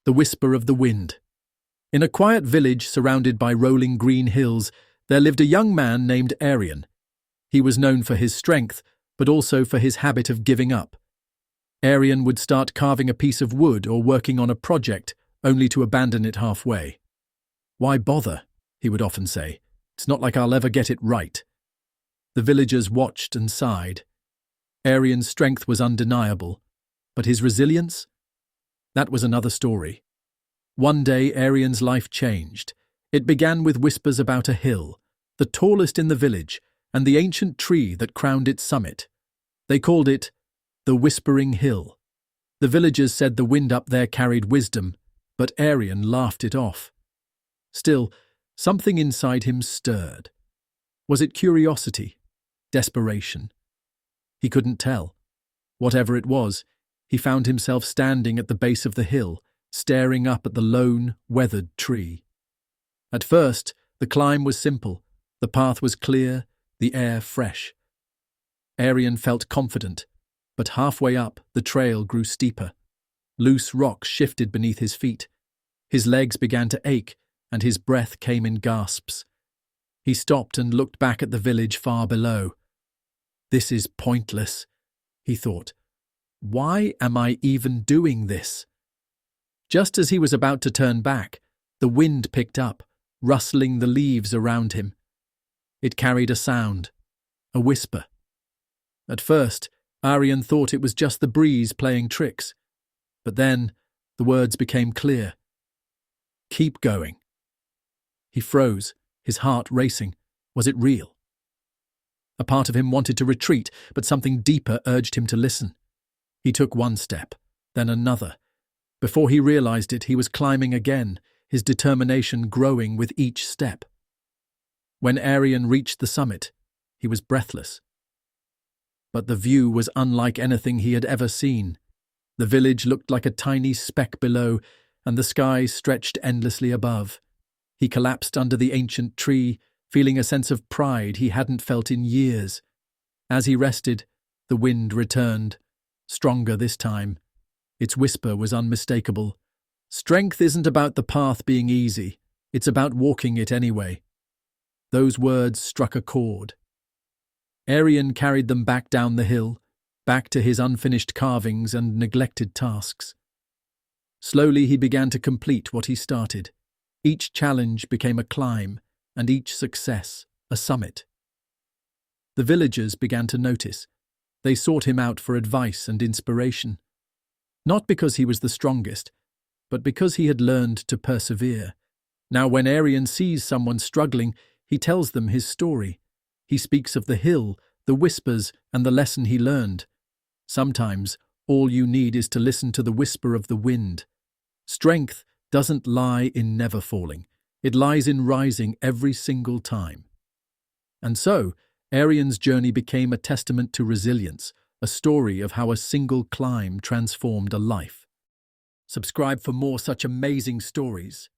The Whisper of the Wind. In a quiet village surrounded by rolling green hills, there lived a young man named Arian. He was known for his strength, but also for his habit of giving up. Arian would start carving a piece of wood or working on a project, only to abandon it halfway. "Why bother?" he would often say. "It's not like I'll ever get it right." The villagers watched and sighed. Arian's strength was undeniable, but his resilience? That was another story. One day, Arian's life changed. It began with whispers about a hill, the tallest in the village, and the ancient tree that crowned its summit. They called it the Whispering Hill. The villagers said the wind up there carried wisdom, but Arian laughed it off. Still, something inside him stirred. Was it curiosity? Desperation? He couldn't tell. Whatever it was, he found himself standing at the base of the hill, staring up at the lone, weathered tree. At first, the climb was simple. The path was clear, the air fresh. Arian felt confident, but halfway up, the trail grew steeper. Loose rocks shifted beneath his feet. His legs began to ache, and his breath came in gasps. He stopped and looked back at the village far below. "This is pointless," he thought. "Why am I even doing this?" Just as he was about to turn back, the wind picked up, rustling the leaves around him. It carried a sound, a whisper. At first, Arian thought it was just the breeze playing tricks. But then, the words became clear. "Keep going." He froze, his heart racing. Was it real? A part of him wanted to retreat, but something deeper urged him to listen. He took one step, then another. Before he realized it, he was climbing again, his determination growing with each step. When Arian reached the summit, he was breathless. But the view was unlike anything he had ever seen. The village looked like a tiny speck below, and the sky stretched endlessly above. He collapsed under the ancient tree, feeling a sense of pride he hadn't felt in years. As he rested, the wind returned, stronger this time. Its whisper was unmistakable. "Strength isn't about the path being easy, it's about walking it anyway." Those words struck a chord. Arian carried them back down the hill, back to his unfinished carvings and neglected tasks. Slowly he began to complete what he started. Each challenge became a climb, and each success a summit. The villagers began to notice. They sought him out for advice and inspiration. Not because he was the strongest, but because he had learned to persevere. Now when Arian sees someone struggling, he tells them his story. He speaks of the hill, the whispers, and the lesson he learned. Sometimes, all you need is to listen to the whisper of the wind. Strength doesn't lie in never falling. It lies in rising every single time. And so, Arian's journey became a testament to resilience, a story of how a single climb transformed a life. Subscribe for more such amazing stories.